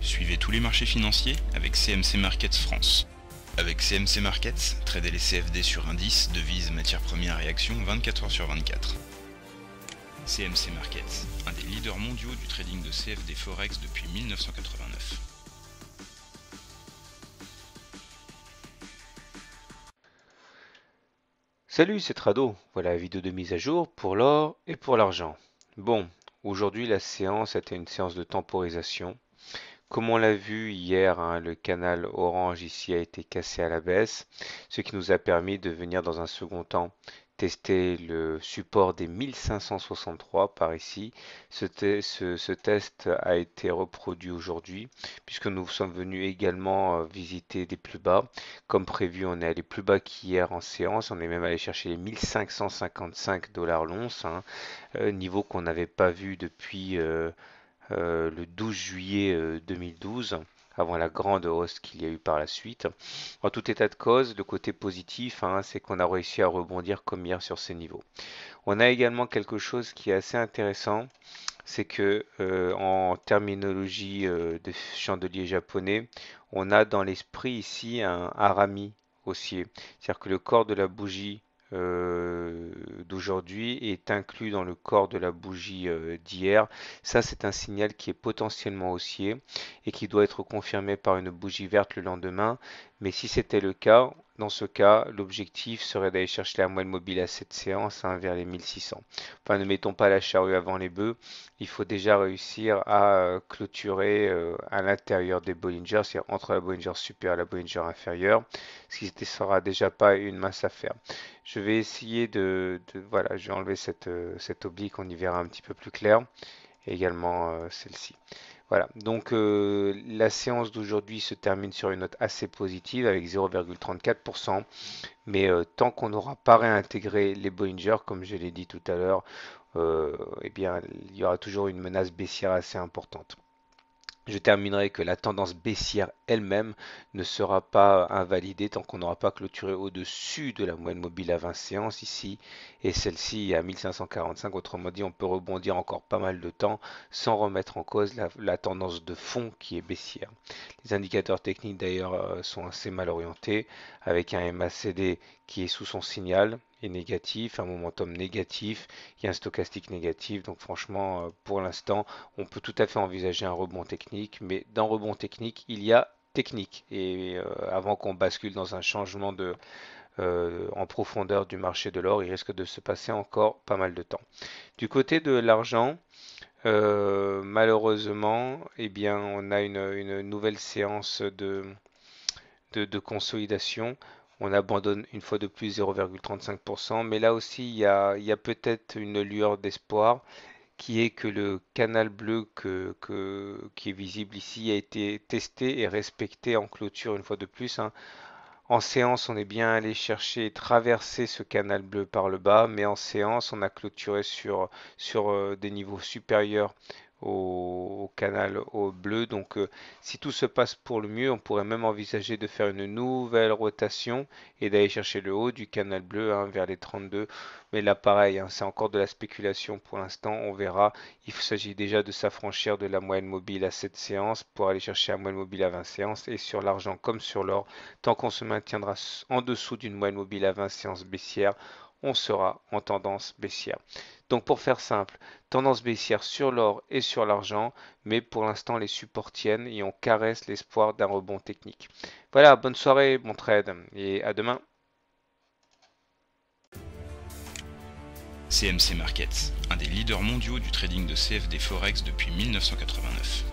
Suivez tous les marchés financiers avec CMC Markets France. Avec CMC Markets, tradez les CFD sur indices, devises, matières premières et actions 24 heures sur 24. CMC Markets, un des leaders mondiaux du trading de CFD Forex depuis 1989. Salut, c'est Trado. Voilà la vidéo de mise à jour pour l'or et pour l'argent. Bon, aujourd'hui la séance était une séance de temporisation. Comme on l'a vu hier, le canal orange ici a été cassé à la baisse, ce qui nous a permis de venir dans un second temps tester le support des 1563 par ici. Ce test a été reproduit aujourd'hui puisque nous sommes venus également visiter des plus bas. Comme prévu, on est allé plus bas qu'hier en séance, on est même allé chercher les 1555 dollars l'once, niveau qu'on n'avait pas vu depuis le 12 juillet 2012, avant la grande hausse qu'il y a eu par la suite. En tout état de cause, le côté positif, c'est qu'on a réussi à rebondir comme hier sur ces niveaux. On a également quelque chose qui est assez intéressant, c'est que en terminologie de chandelier japonais, on a dans l'esprit ici un harami haussier. C'est-à-dire que le corps de la bougie d'aujourd'hui est inclus dans le corps de la bougie d'hier. Ça, c'est un signal qui est potentiellement haussier et qui doit être confirmé par une bougie verte le lendemain. Mais si c'était le cas, dans ce cas, l'objectif serait d'aller chercher la moyenne mobile à cette séance vers les 1600. Enfin, ne mettons pas la charrue avant les bœufs. Il faut déjà réussir à clôturer à l'intérieur des Bollinger, c'est-à-dire entre la Bollinger supérieure et la Bollinger inférieure, ce qui ne sera déjà pas une mince affaire. Je vais essayer voilà, je vais enlever cette oblique, on y verra un petit peu plus clair, et également celle-ci. Voilà, donc la séance d'aujourd'hui se termine sur une note assez positive avec 0,34%, mais tant qu'on n'aura pas réintégré les Bollinger, comme je l'ai dit tout à l'heure, eh bien, il y aura toujours une menace baissière assez importante. Je terminerai que la tendance baissière elle-même ne sera pas invalidée tant qu'on n'aura pas clôturé au-dessus de la moyenne mobile à 20 séances ici et celle-ci à 1545. Autrement dit, on peut rebondir encore pas mal de temps sans remettre en cause la tendance de fond qui est baissière. Les indicateurs techniques d'ailleurs sont assez mal orientés avec un MACD qui est sous son signal et négatif, un momentum négatif, il y a un stochastique négatif. Donc franchement, pour l'instant, on peut tout à fait envisager un rebond technique, mais dans rebond technique, il y a technique. Et avant qu'on bascule dans un changement en profondeur du marché de l'or, il risque de se passer encore pas mal de temps. Du côté de l'argent, malheureusement, eh bien, on a une nouvelle séance de consolidation. On abandonne une fois de plus 0,35%, mais là aussi, il y a peut-être une lueur d'espoir qui est que le canal bleu qui est visible ici a été testé et respecté en clôture une fois de plus. En séance, on est bien allé chercher et traverser ce canal bleu par le bas, mais en séance, on a clôturé sur des niveaux supérieurs au canal au bleu. Donc, si tout se passe pour le mieux, on pourrait même envisager de faire une nouvelle rotation et d'aller chercher le haut du canal bleu vers les 32. Mais là, pareil, c'est encore de la spéculation pour l'instant. On verra. Il s'agit déjà de s'affranchir de la moyenne mobile à 7 séances pour aller chercher la moyenne mobile à 20 séances. Et sur l'argent comme sur l'or, tant qu'on se maintiendra en dessous d'une moyenne mobile à 20 séances baissière, on sera en tendance baissière. Donc pour faire simple, tendance baissière sur l'or et sur l'argent, mais pour l'instant les supports tiennent et on caresse l'espoir d'un rebond technique. Voilà, bonne soirée, bon trade et à demain. CMC Markets, un des leaders mondiaux du trading de CFD Forex depuis 1989.